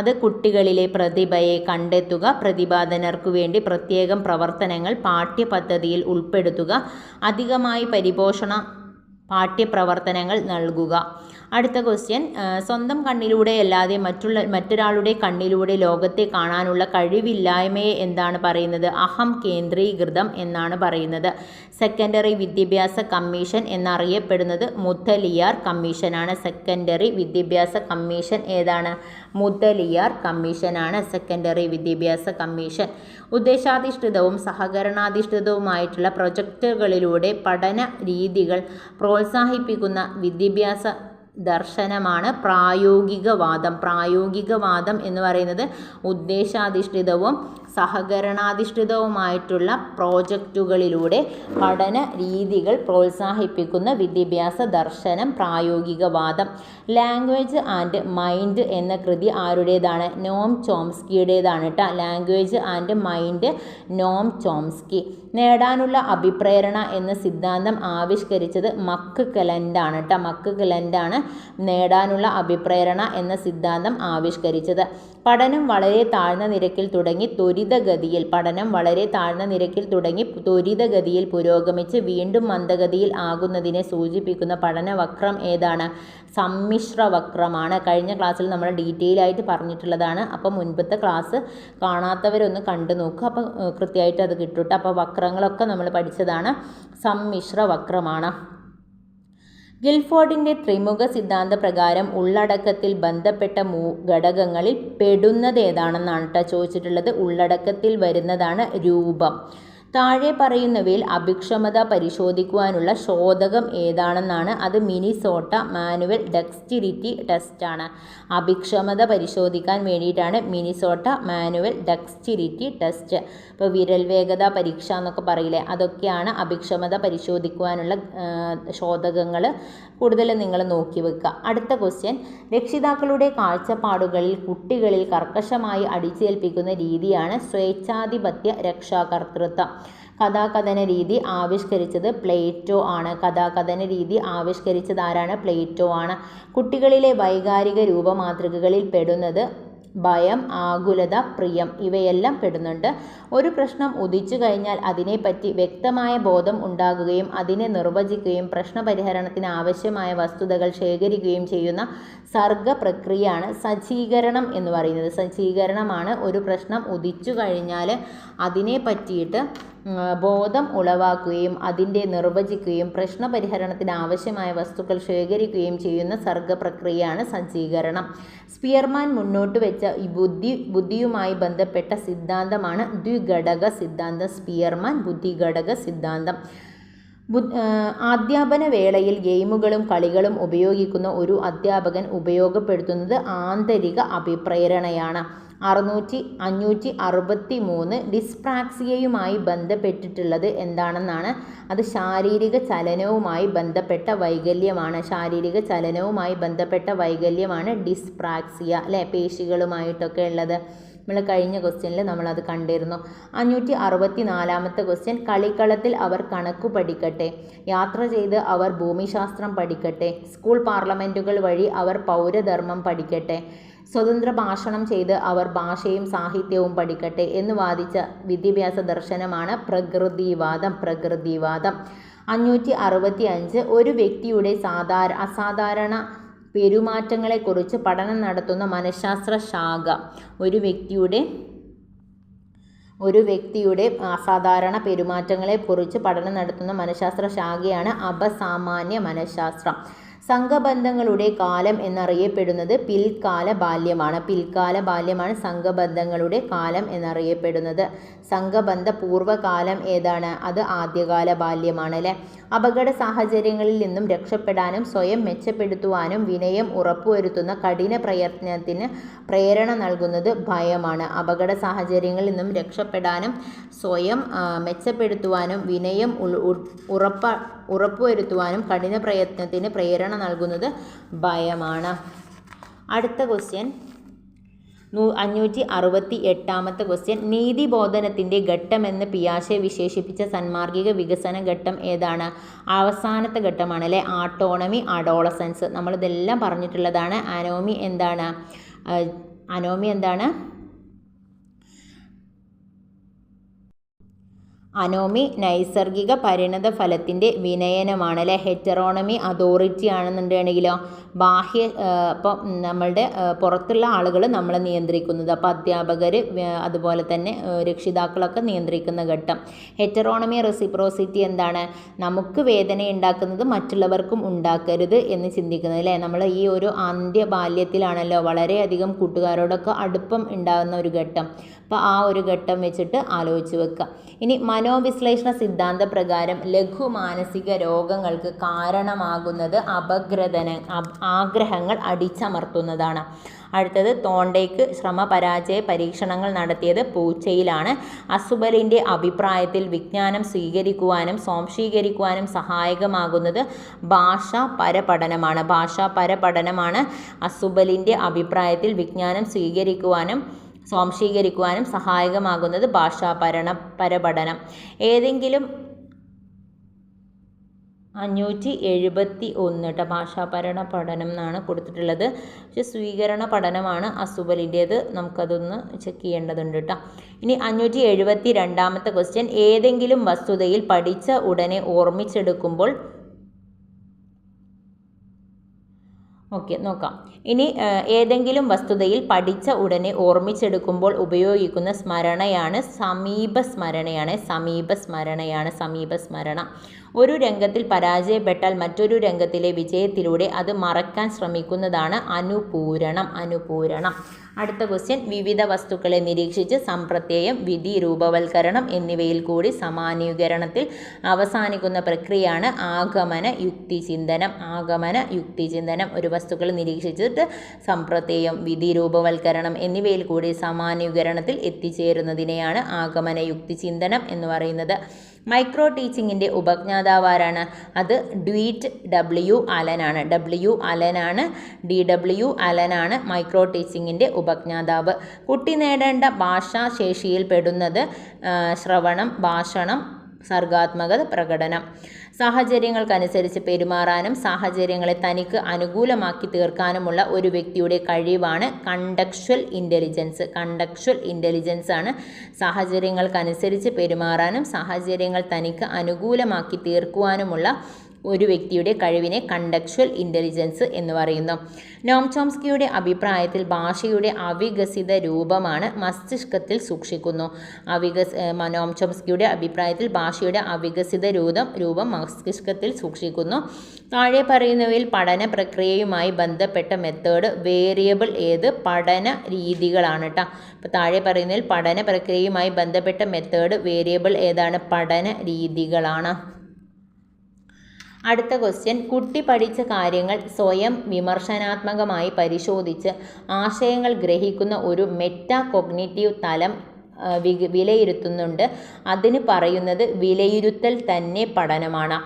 അത് കുട്ടികളിലെ പ്രതിഭയെ കണ്ടെത്തുക, പ്രതിഭാധനർക്കു വേണ്ടി പ്രത്യേകം പ്രവർത്തനങ്ങൾ പാഠ്യപദ്ധതിയിൽ ഉൾപ്പെടുത്തുക, അധികമായി പരിപോഷണ പാഠ്യപ്രവർത്തനങ്ങൾ നൽകുക. അടുത്ത ക്വസ്റ്റ്യൻ, സ്വന്തം കണ്ണിലൂടെ അല്ലാതെ മറ്റൊരാളുടെ കണ്ണിലൂടെ ലോകത്തെ കാണാനുള്ള കഴിവില്ലായ്മയെ എന്താണ് പറയുന്നത്? അഹം കേന്ദ്രീകൃതം എന്നാണ് പറയുന്നത്. സെക്കൻഡറി വിദ്യാഭ്യാസ കമ്മീഷൻ എന്നറിയപ്പെടുന്നത് മുത്തലിയാർ കമ്മീഷനാണ്. സെക്കൻഡറി വിദ്യാഭ്യാസ കമ്മീഷൻ ഏതാണ്? മുത്തലിയാർ കമ്മീഷനാണ് സെക്കൻഡറി വിദ്യാഭ്യാസ കമ്മീഷൻ. ഉദ്ദേശാധിഷ്ഠിതവും സഹകരണാധിഷ്ഠിതവുമായിട്ടുള്ള പ്രൊജക്റ്റുകളിലൂടെ പഠന രീതികൾ പ്രോത്സാഹിപ്പിക്കുന്ന വിദ്യാഭ്യാസ ദർശനമാണ് പ്രായോഗികവാദം. പ്രായോഗികവാദം എന്ന് പറയുന്നത് ഉദ്ദേശാധിഷ്ഠിതവും സഹകരണാധിഷ്ഠിതവുമായിട്ടുള്ള പ്രോജക്റ്റുകളിലൂടെ പഠന രീതികൾ പ്രോത്സാഹിപ്പിക്കുന്ന വിദ്യാഭ്യാസ ദർശനം പ്രായോഗികവാദം. ലാംഗ്വേജ് ആൻഡ് മൈൻഡ് എന്ന കൃതി ആരുടേതാണ്? നോം ചോംസ്കിയുടേതാണ് കേട്ടോ. Language and mind, Noam Chomsky. നേടാനുള്ള അഭിപ്രേരണ എന്ന സിദ്ധാന്തം ആവിഷ്കരിച്ചത് മക്ക്ലെലൻഡാണ് കേട്ടോ. മക്ക്ലെലൻഡാണ് നേടാനുള്ള അഭിപ്രേരണ എന്ന സിദ്ധാന്തം ആവിഷ്കരിച്ചത്. പഠനം വളരെ താഴ്ന്ന നിരക്കിൽ തുടങ്ങി ത്വരിതഗതിയിൽ പുരോഗമിച്ച് വീണ്ടും മന്ദഗതിയിൽ ആകുന്നതിനെ സൂചിപ്പിക്കുന്ന പഠനവക്രം ഏതാണ്? സമ്മിശ്ര വക്രമാണ്. കഴിഞ്ഞ ക്ലാസ്സിൽ നമ്മൾ ഡീറ്റെയിൽ ആയിട്ട് പറഞ്ഞിട്ടുള്ളതാണ്. അപ്പോൾ മുൻപത്തെ ക്ലാസ് കാണാത്തവരൊന്ന് കണ്ടു നോക്കുക. അപ്പോൾ കൃത്യമായിട്ട് അത് കിട്ടും. അപ്പോൾ വക്രങ്ങളൊക്കെ നമ്മൾ പഠിച്ചതാണ്. സമ്മിശ്ര വക്രമാണ്. ഗിൽഫോർഡിൻ്റെ ത്രിമുഖ സിദ്ധാന്ത പ്രകാരം ഉള്ളടക്കത്തിൽ ബന്ധപ്പെട്ട ഘടകങ്ങളിൽ പെടുന്നത് ഏതാണെന്നാണ് കേട്ടോ ചോദിച്ചിട്ടുള്ളത്. ഉള്ളടക്കത്തിൽ വരുന്നതാണ് രൂപം. താഴെ പറയുന്നവയിൽ അഭിക്ഷമത പരിശോധിക്കുവാനുള്ള ശോധകം ഏതാണെന്നാണ്? അത് മിനിസോട്ട മാനുവൽ ഡെക്സ്റ്റിരിറ്റി ടെസ്റ്റാണ്. അഭിക്ഷമത പരിശോധിക്കാൻ വേണ്ടിയിട്ടാണ് മിനിസോട്ട മാനുവൽ ഡെക്സ്റ്റിരിറ്റി ടെസ്റ്റ്. ഇപ്പോൾ വിരൽ വേഗത പരീക്ഷ എന്നൊക്കെ പറയില്ലേ, അതൊക്കെയാണ് അഭിക്ഷമത പരിശോധിക്കുവാനുള്ള ശോധകങ്ങൾ. കൂടുതൽ നിങ്ങൾ നോക്കി വെക്കുക. അടുത്ത ക്വസ്റ്റ്യൻ, രക്ഷിതാക്കളുടെ കാഴ്ചപ്പാടുകളിൽ കുട്ടികളിൽ കർക്കശമായി അടിച്ചേൽപ്പിക്കുന്ന രീതിയാണ് സ്വേച്ഛാധിപത്യ രക്ഷാകർതൃത്വം. കഥാകഥന രീതി ആവിഷ്കരിച്ചത് പ്ലേറ്റോ ആണ്. കഥാകഥന രീതി ആവിഷ്കരിച്ചത് ആരാണ്? പ്ലേറ്റോ ആണ്. കുട്ടികളിലെ വൈകാരിക രൂപമാതൃകകളിൽ പെടുന്നത് ഭയം, ആകുലത, പ്രിയം ഇവയെല്ലാം പെടുന്നുണ്ട്. ഒരു പ്രശ്നം ഉദിച്ചു കഴിഞ്ഞാൽ അതിനെപ്പറ്റി വ്യക്തമായ ബോധം ഉണ്ടാകുകയും അതിനെ നിർവചിക്കുകയും പ്രശ്നപരിഹരണത്തിന് ആവശ്യമായ വസ്തുതകൾ ശേഖരിക്കുകയും ചെയ്യുന്ന സർഗ പ്രക്രിയയാണ് സജ്ജീകരണം എന്ന് പറയുന്നത്. സജ്ജീകരണമാണ് ഒരു പ്രശ്നം ഉദിച്ചു കഴിഞ്ഞാൽ അതിനെ പറ്റിയിട്ട് ബോധം ഉളവാക്കുകയും അതിൻ്റെ നിർവചിക്കുകയും പ്രശ്നപരിഹരണത്തിന് ആവശ്യമായ വസ്തുക്കൾ ശേഖരിക്കുകയും ചെയ്യുന്ന സർഗപ്രക്രിയയാണ് സജ്ജീകരണം. സ്പിയർമാൻ മുന്നോട്ട് വെച്ച ഈ ബുദ്ധിയുമായി ബന്ധപ്പെട്ട സിദ്ധാന്തമാണ് ദ്വിഘടക സിദ്ധാന്തം. സ്പിയർമാൻ ബുദ്ധിഘടക സിദ്ധാന്തം. അധ്യാപന വേളയിൽ ഗെയിമുകളും കളികളും ഉപയോഗിക്കുന്ന ഒരു അധ്യാപകൻ ഉപയോഗപ്പെടുത്തുന്നത് ആന്തരിക അഭിപ്രേരണയാണ്. 563 ഡിസ്പ്രാക്സിയയുമായി ബന്ധപ്പെട്ടിട്ടുള്ളത് എന്താണെന്നാണ്? അത് ശാരീരിക ചലനവുമായി ബന്ധപ്പെട്ട വൈകല്യമാണ്. ശാരീരിക ചലനവുമായി ബന്ധപ്പെട്ട വൈകല്യമാണ് ഡിസ്പ്രാക്സിയ അല്ലേ, പേശികളുമായിട്ടൊക്കെ ഉള്ളത്. നമ്മൾ കഴിഞ്ഞ ക്വസ്റ്റ്യനിൽ നമ്മളത് കണ്ടിരുന്നു. 564ാമത്തെ ക്വസ്റ്റ്യൻ, കളിക്കളത്തിൽ അവർ കണക്കു പഠിക്കട്ടെ, യാത്ര ചെയ്ത് അവർ ഭൂമിശാസ്ത്രം പഠിക്കട്ടെ, സ്കൂൾ പാർലമെൻറ്റുകൾ വഴി അവർ പൗരധർമ്മം പഠിക്കട്ടെ, സ്വതന്ത്ര ഭാഷണം ചെയ്ത് അവർ ഭാഷയും സാഹിത്യവും പഠിക്കട്ടെ എന്ന് വാദിച്ച വിദ്യാഭ്യാസ ദർശനമാണ് പ്രകൃതിവാദം. 565 ഒരു വ്യക്തിയുടെ അസാധാരണ പെരുമാറ്റങ്ങളെക്കുറിച്ച് പഠനം നടത്തുന്ന മനഃശാസ്ത്ര ശാഖ. ഒരു വ്യക്തിയുടെ അസാധാരണ പെരുമാറ്റങ്ങളെക്കുറിച്ച് പഠനം നടത്തുന്ന മനഃശാസ്ത്ര ശാഖയാണ് അപസാമാന്യ മനഃശാസ്ത്രം. സംഘബന്ധങ്ങളുടെ കാലം എന്നറിയപ്പെടുന്നത് പിൽക്കാല ബാല്യമാണ്. പിൽക്കാല ബാല്യമാണ് സംഘബന്ധങ്ങളുടെ കാലം എന്നറിയപ്പെടുന്നത്. സംഘബന്ധ പൂർവ്വകാലം ഏതാണ്? അത് ആദ്യകാല ബാല്യമാണ് അല്ലേ. അപകട സാഹചര്യങ്ങളിൽ നിന്നും രക്ഷപ്പെടാനും സ്വയം മെച്ചപ്പെടുത്തുവാനും വിനയം ഉറപ്പുവരുത്തുന്ന കഠിന പ്രയത്നത്തിന് പ്രേരണ നൽകുന്നത് ഭയമാണ്. അപകട സാഹചര്യങ്ങളിൽ നിന്നും രക്ഷപ്പെടാനും സ്വയം മെച്ചപ്പെടുത്തുവാനും വിനയം ഉറപ്പുവരുത്തുവാനും കഠിന പ്രയത്നത്തിന് പ്രേരണ നൽകുന്നത് ഭയമാണ്. അടുത്ത ക്വസ്റ്റ്യൻ 568 ക്വസ്റ്റ്യൻ. നീതിബോധനത്തിൻ്റെ ഘട്ടമെന്ന് പിയാഷെ വിശേഷിപ്പിച്ച സന്മാർഗിക വികസന ഘട്ടം ഏതാണ്? അവസാനത്തെ ഘട്ടമാണ് അല്ലേ. ആട്ടോണമി, അഡോളസൻസ്, നമ്മളിതെല്ലാം പറഞ്ഞിട്ടുള്ളതാണ്. അനോമി എന്താണ്? അനോമി നൈസർഗിക പരിണത ഫലത്തിൻ്റെ വിനയനമാണ് അല്ലേ. ഹെറ്ററോണമി അതോറിറ്റി ആണെന്നുണ്ടെങ്കിലോ ഇപ്പം നമ്മളുടെ പുറത്തുള്ള ആളുകൾ നമ്മളെ നിയന്ത്രിക്കുന്നത്, അപ്പോൾ അധ്യാപകർ അതുപോലെ തന്നെ രക്ഷിതാക്കളൊക്കെ നിയന്ത്രിക്കുന്ന ഘട്ടം. ഹെറ്ററോണമി റെസിപ്രോസിറ്റി എന്താണ്? നമുക്ക് വേദന ഉണ്ടാക്കുന്നത് മറ്റുള്ളവർക്കും ഉണ്ടാക്കരുത് എന്ന് ചിന്തിക്കുന്നത് അല്ലേ. നമ്മൾ ഈ ഒരു ബാല്യത്തിലാണല്ലോ വളരെയധികം കൂട്ടുകാരോടൊക്കെ അടുപ്പം ഉണ്ടാകുന്ന ഒരു ഘട്ടം. അപ്പോൾ ആ ഒരു ഘട്ടം വെച്ചിട്ട് ആലോചിച്ച് വെക്കുക. ഇനി മനോവിശ്ലേഷണ സിദ്ധാന്ത പ്രകാരം ലഘു മാനസിക രോഗങ്ങൾക്ക് കാരണമാകുന്നത് ആഗ്രഹങ്ങൾ അടിച്ചമർത്തുന്നതാണ്. അടുത്തത് തോണ്ടേക്ക് ശ്രമപരാജയ പരീക്ഷണങ്ങൾ നടത്തിയത് പൂച്ചയിലാണ്. അസുബലിൻ്റെ അഭിപ്രായത്തിൽ വിജ്ഞാനം സ്വീകരിക്കുവാനും സ്വാംശീകരിക്കുവാനും സഹായകമാകുന്നത് ഭാഷാ പരപഠനമാണ്. അസുബലിൻ്റെ അഭിപ്രായത്തിൽ വിജ്ഞാനം സ്വീകരിക്കുവാനും സ്വാംശീകരിക്കുവാനും സഹായകമാകുന്നത് ഭാഷാ പരപഠനം. ഏതെങ്കിലും 571 കേട്ടോ. ഭാഷാപരണ പഠനം എന്നാണ് കൊടുത്തിട്ടുള്ളത്. പക്ഷെ സ്വീകരണ പഠനമാണ് അസുബലിൻ്റേത്. നമുക്കതൊന്ന് ചെക്ക് ചെയ്യേണ്ടതുണ്ട് കേട്ടോ. ഇനി 572 ക്വസ്റ്റ്യൻ. ഏതെങ്കിലും വസ്തുതയിൽ പഠിച്ച ഉടനെ ഓർമ്മിച്ചെടുക്കുമ്പോൾ നോക്കാം. ഇനി ഏതെങ്കിലും വസ്തുതയിൽ പഠിച്ച ഉടനെ ഓർമ്മിച്ചെടുക്കുമ്പോൾ ഉപയോഗിക്കുന്ന സ്മരണയാണ് സമീപസ്മരണ. ഒരു രംഗത്തിൽ പരാജയപ്പെട്ടാൽ മറ്റൊരു രംഗത്തിലെ വിജയത്തിലൂടെ അത് മറക്കാൻ ശ്രമിക്കുന്നതാണ് അനുപൂരണം. അടുത്ത ക്വസ്റ്റ്യൻ. വിവിധ വസ്തുക്കളെ നിരീക്ഷിച്ച് സംപ്രത്യയം, വിധി, രൂപവൽക്കരണം എന്നിവയിൽ കൂടി സമാനീകരണത്തിൽ അവസാനിക്കുന്ന പ്രക്രിയയാണ് ആഗമന യുക്തിചിന്തനം. ഒരു വസ്തുക്കൾ നിരീക്ഷിച്ചിട്ട് സംപ്രത്യയം, വിധി, രൂപവൽക്കരണം എന്നിവയിൽ കൂടി സമാനീകരണത്തിൽ എത്തിച്ചേരുന്നതിനെയാണ് ആഗമന യുക്തിചിന്തനം എന്ന് പറയുന്നത്. മൈക്രോ ടീച്ചിങ്ങിൻ്റെ ഉപജ്ഞാതാവാരാണ്? അത് DW അലനാണ് മൈക്രോ ടീച്ചിങ്ങിൻ്റെ ഉപജ്ഞാതാവ്. കുട്ടി നേടേണ്ട ഭാഷാശേഷിയിൽ പെടുന്നത് ശ്രവണം, ഭാഷണം, സർഗാത്മക പ്രകടനം. സാഹചര്യങ്ങൾക്കനുസരിച്ച് പെരുമാറാനും സാഹചര്യങ്ങളെ തനിക്ക് അനുകൂലമാക്കി തീർക്കാനുമുള്ള ഒരു വ്യക്തിയുടെ കഴിവാണ് കണ്ടക്ച്വൽ ഇൻ്റലിജൻസ് ആണ്. സാഹചര്യങ്ങൾക്കനുസരിച്ച് പെരുമാറാനും സാഹചര്യങ്ങൾ തനിക്ക് അനുകൂലമാക്കി തീർക്കുവാനുമുള്ള ഒരു വ്യക്തിയുടെ കഴിവിനെ കണ്ടക്ച്വൽ ഇൻ്റലിജൻസ് എന്ന് പറയുന്നു. നോം ചോംസ്കിയുടെ അഭിപ്രായത്തിൽ ഭാഷയുടെ അവികസിത രൂപമാണ് മസ്തിഷ്കത്തിൽ സൂക്ഷിക്കുന്നു. നോം ചോംസ്കിയുടെ അഭിപ്രായത്തിൽ ഭാഷയുടെ അവികസിത രൂപം മസ്തിഷ്കത്തിൽ സൂക്ഷിക്കുന്നു. താഴെ പറയുന്നവയിൽ പഠന പ്രക്രിയയുമായി ബന്ധപ്പെട്ട മെത്തേഡ് വേരിയബിൾ ഏത്? പഠന രീതികളാണ് കേട്ടോ. അപ്പോൾ താഴെ പറയുന്നതിൽ പഠന പ്രക്രിയയുമായി ബന്ധപ്പെട്ട മെത്തേഡ് വേരിയബിൾ ഏതാണ്? പഠന രീതികളാണ്. അടുത്ത ക്വസ്റ്റ്യൻ. കുട്ടി പഠിച്ച കാര്യങ്ങൾ സ്വയം വിമർശനാത്മകമായി പരിശോധിച്ച് ആശയങ്ങൾ ഗ്രഹിക്കുന്ന ഒരു മെറ്റാ കോഗ്നിറ്റീവ് തലം വിലയിരുത്തുന്നുണ്ട്. അതിന് പറയുന്നത് വിലയിരുത്തൽ തന്നെ പഠനമാണ്.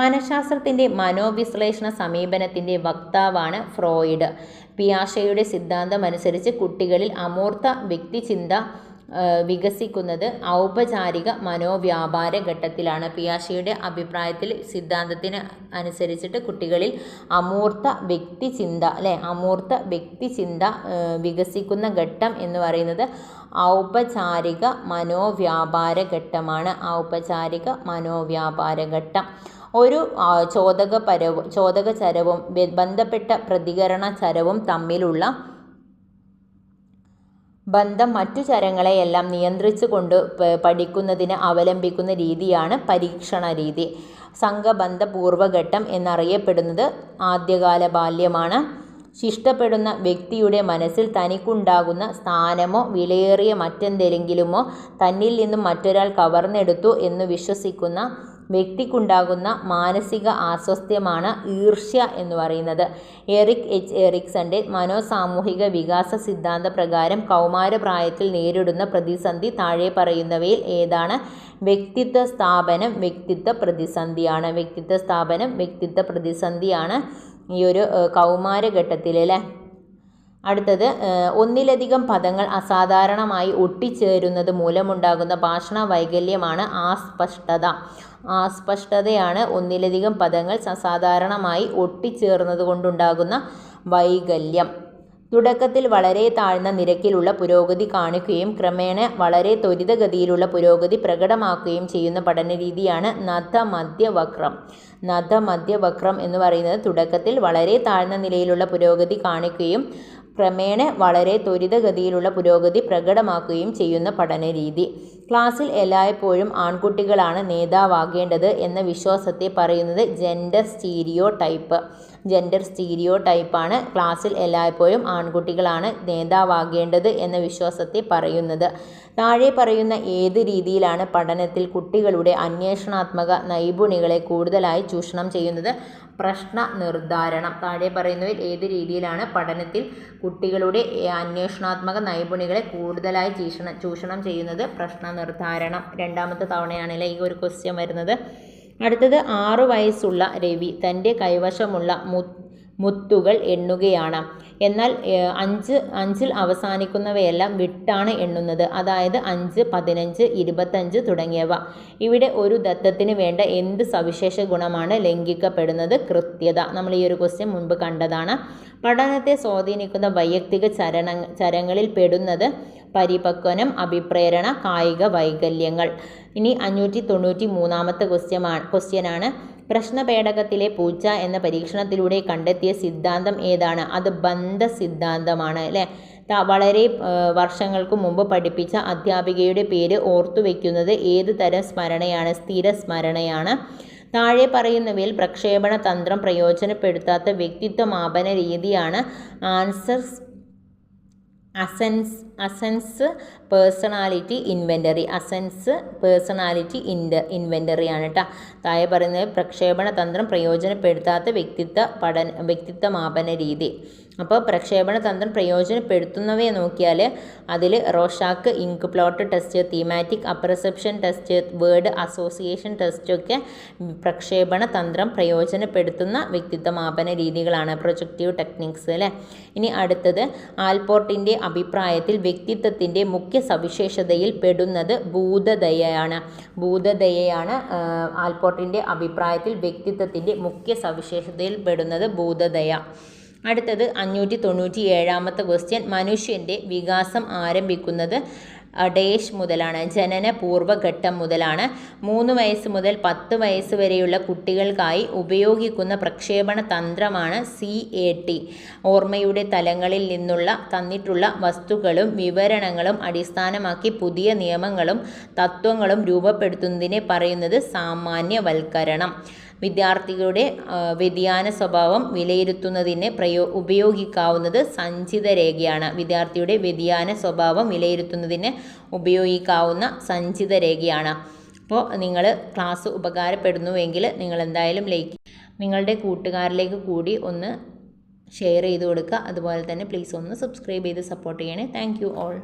മനഃശാസ്ത്രത്തിൻ്റെ മനോവിശ്ലേഷണ സമീപനത്തിൻ്റെ വക്താവാണ് ഫ്രോയിഡ്. പിയാഷെയുടെ സിദ്ധാന്തമനുസരിച്ച് കുട്ടികളിൽ അമൂർത്ത വ്യക്തിചിന്ത വികസിക്കുന്നത് ഔപചാരിക മനോവ്യാപാര ഘട്ടത്തിലാണ്. പിയാഷെയുടെ അഭിപ്രായത്തിൽ സിദ്ധാന്തത്തിന് അനുസരിച്ചിട്ട് കുട്ടികളിൽ അമൂർത്ത വ്യക്തിചിന്ത വികസിക്കുന്ന ഘട്ടം എന്ന് പറയുന്നത് ഔപചാരിക മനോവ്യാപാര ഘട്ടം. ഒരു ചോദകചരവും ബന്ധപ്പെട്ട പ്രതികരണ ചരവും തമ്മിലുള്ള ബന്ധം മറ്റു ചരങ്ങളെയെല്ലാം നിയന്ത്രിച്ചു കൊണ്ട് പഠിക്കുന്നതിന് അവലംബിക്കുന്ന രീതിയാണ് പരീക്ഷണ രീതി. സംഘബന്ധ പൂർവ്വഘട്ടം എന്നറിയപ്പെടുന്നത് ആദ്യകാല ബാല്യമാണ്. ശിഷ്ടപ്പെടുന്ന വ്യക്തിയുടെ മനസ്സിൽ തനിക്കുണ്ടാകുന്ന സ്ഥാനമോ വിലയേറിയ മറ്റെന്തെങ്കിലുമോ തന്നിൽ നിന്നും മറ്റൊരാൾ കവർന്നെടുത്തു എന്ന് വിശ്വസിക്കുന്ന വ്യക്തിക്കുണ്ടാകുന്ന മാനസിക ആസ്വാസ്ഥ്യമാണ് ഈർഷ്യ എന്ന് പറയുന്നത്. എറിക് എച്ച് എറിക്സന്റെ മനോസാമൂഹിക വികാസ സിദ്ധാന്ത പ്രകാരം കൗമാരപ്രായത്തിൽ നേരിടുന്ന പ്രതിസന്ധി താഴെ പറയുന്നവയിൽ ഏതാണ്? വ്യക്തിത്വ സ്ഥാപനം, വ്യക്തിത്വ പ്രതിസന്ധിയാണ്. വ്യക്തിത്വ സ്ഥാപനം, വ്യക്തിത്വ പ്രതിസന്ധിയാണ് ഈ ഒരു കൗമാരഘട്ടത്തിൽ അല്ലേ. അടുത്തത്, ഒന്നിലധികം പദങ്ങൾ അസാധാരണമായി ഒട്ടിച്ചേരുന്നത് മൂലമുണ്ടാകുന്ന ഭാഷണ വൈകല്യമാണ് അസ്പഷ്ടത. അസ്പഷ്ടതയാണ് ഒന്നിലധികം പദങ്ങൾ അസാധാരണമായി ഒട്ടിച്ചേർന്നത് കൊണ്ടുണ്ടാകുന്ന വൈകല്യം. തുടക്കത്തിൽ വളരെ താഴ്ന്ന നിരക്കിലുള്ള പുരോഗതി കാണിക്കുകയും ക്രമേണ വളരെ ത്വരിതഗതിയിലുള്ള പുരോഗതി പ്രകടമാക്കുകയും ചെയ്യുന്ന പഠനരീതിയാണ് നദ-മധ്യവക്രം. നദ-മധ്യവക്രം എന്ന് പറയുന്നത് തുടക്കത്തിൽ വളരെ താഴ്ന്ന നിലയിലുള്ള പുരോഗതി കാണിക്കുകയും ക്രമേണ വളരെ ത്വരിതഗതിയിലുള്ള പുരോഗതി പ്രകടമാക്കുകയും ചെയ്യുന്ന പഠനരീതി. ക്ലാസ്സിൽ എല്ലായ്പ്പോഴും ആൺകുട്ടികളാണ് നേതാവാകേണ്ടത് എന്ന വിശ്വാസത്തെ പറയുന്നത് gender stereo type. Gender stereo ടൈപ്പാണ് ക്ലാസ്സിൽ എല്ലായ്പ്പോഴും ആൺകുട്ടികളാണ് നേതാവാകേണ്ടത് എന്ന വിശ്വാസത്തെ പറയുന്നത്. താഴെ പറയുന്ന ഏത് രീതിയിലാണ് പഠനത്തിൽ കുട്ടികളുടെ അന്വേഷണാത്മക നൈപുണ്യങ്ങളെ കൂടുതലായി ചൂഷണം ചെയ്യുന്നത്? പ്രശ്ന നിർദ്ധാരണം. താഴെ പറയുന്നവയിൽ ഏത് രീതിയിലാണ് പഠനത്തിൽ കുട്ടികളുടെ അന്വേഷണാത്മക നൈപുണ്യങ്ങളെ കൂടുതലായി ചൂഷണം ചെയ്യുന്നത്? പ്രശ്ന നിർദ്ധാരണം. രണ്ടാമത്തെ തവണയാണല്ലേ ഈ ഒരു ക്വസ്റ്റ്യൻ വരുന്നത്. അടുത്തത്, 6 വയസ്സുള്ള രവി തൻ്റെ കൈവശമുള്ള മുത്തുകൾ എണ്ണുകയാണ്. എന്നാൽ 5 അവസാനിക്കുന്നവയെല്ലാം വിട്ടാണ് എണ്ണുന്നത്. അതായത് 5, 15, 25 തുടങ്ങിയവ. ഇവിടെ ഒരു ദത്തത്തിന് വേണ്ട എന്ത് സവിശേഷ ഗുണമാണ് ലംഘിക്കപ്പെടുന്നത്? കൃത്യത. നമ്മൾ ഈ ഒരു ക്വസ്റ്റ്യൻ മുൻപ് കണ്ടതാണ്. പഠനത്തെ സ്വാധീനിക്കുന്ന വൈയക്തിക ചരങ്ങളിൽ പെടുന്നത് പരിപക്വനം, അഭിപ്രേരണ, കായിക വൈകല്യങ്ങൾ. ഇനി 593-ാമത്തെ ക്വസ്റ്റ്യനാണ്. പ്രശ്നപേടകത്തിലെ പൂച്ച എന്ന പരീക്ഷണത്തിലൂടെ കണ്ടെത്തിയ സിദ്ധാന്തം ഏതാണ്? അത് ബന്ധ സിദ്ധാന്തമാണ് അല്ലേ. വളരെ വർഷങ്ങൾക്ക് മുമ്പ് പഠിപ്പിച്ച അധ്യാപികയുടെ പേര് ഓർത്തുവെക്കുന്നത് ഏത് തരം സ്മരണയാണ്? സ്ഥിര സ്മരണയാണ്. താഴെ പറയുന്നവയിൽ പ്രക്ഷേപണ തന്ത്രം പ്രയോജനപ്പെടുത്താത്ത വ്യക്തിത്വ മാപന രീതിയാണ് അസൻസ് പേഴ്സണാലിറ്റി ഇൻവെൻ്ററി. അസൻസ് പേഴ്സണാലിറ്റി ഇൻവെൻ്ററി ആണ് കേട്ടോ. താഴെ പറയുന്നത് പ്രക്ഷേപണ തന്ത്രം പ്രയോജനപ്പെടുത്താത്ത വ്യക്തിത്വ മാപന രീതി. അപ്പോൾ പ്രക്ഷേപണ തന്ത്രം പ്രയോജനപ്പെടുത്തുന്നവയെ നോക്കിയാൽ അതിൽ Rorschach ink blot test, thematic apperception test, word association ടെസ്റ്റൊക്കെ പ്രക്ഷേപണ തന്ത്രം പ്രയോജനപ്പെടുത്തുന്ന വ്യക്തിത്വ മാപന രീതികളാണ്, പ്രൊജക്റ്റീവ് ടെക്നിക്സ് അല്ലേ. ഇനി അടുത്തത്, ആൽപോർട്ടിൻ്റെ അഭിപ്രായത്തിൽ വ്യക്തിത്വത്തിൻ്റെ മുഖ്യ സവിശേഷതയിൽ പെടുന്നത് ഭൂതദയയാണ്. ഭൂതദയയാണ് ആൽപോർട്ടിൻ്റെ അഭിപ്രായത്തിൽ വ്യക്തിത്വത്തിൻ്റെ മുഖ്യ സവിശേഷതയിൽ പെടുന്നത് ഭൂതദയ. അടുത്തത് 597-ാമത്തെ ക്വസ്റ്റ്യൻ. മനുഷ്യൻ്റെ വികാസം ആരംഭിക്കുന്നത് ഡേഷ് മുതലാണ്? ജനന പൂർവ്വഘട്ടം മുതലാണ്. 3 വയസ്സ് മുതൽ 10 വയസ്സ് വരെയുള്ള കുട്ടികൾക്കായി ഉപയോഗിക്കുന്ന പ്രക്ഷേപണ തന്ത്രമാണ് CAT. ഓർമ്മയുടെ തലങ്ങളിൽ നിന്നുള്ള തന്നിട്ടുള്ള വസ്തുക്കളും വിവരണങ്ങളും അടിസ്ഥാനമാക്കി പുതിയ നിയമങ്ങളും തത്വങ്ങളും രൂപപ്പെടുത്തുന്നതിനെ പറയുന്നത് സാമാന്യവൽക്കരണം. വിദ്യാർത്ഥികളുടെ വ്യതിയാന സ്വഭാവം വിലയിരുത്തുന്നതിന് ഉപയോഗിക്കാവുന്നത് സഞ്ചിത രേഖയാണ്. വിദ്യാർത്ഥിയുടെ വ്യതിയാന സ്വഭാവം വിലയിരുത്തുന്നതിന് ഉപയോഗിക്കാവുന്ന സഞ്ചിത രേഖയാണ്. അപ്പോൾ നിങ്ങൾ ക്ലാസ് ഉപകാരപ്പെടുന്നുവെങ്കിൽ നിങ്ങൾ എന്തായാലും നിങ്ങളുടെ കൂട്ടുകാരിലേക്ക് കൂടി ഒന്ന് ഷെയർ ചെയ്ത് കൊടുക്കുക. അതുപോലെ തന്നെ പ്ലീസ് ഒന്ന് സബ്സ്ക്രൈബ് ചെയ്ത് സപ്പോർട്ട് ചെയ്യണേ. Thank you all.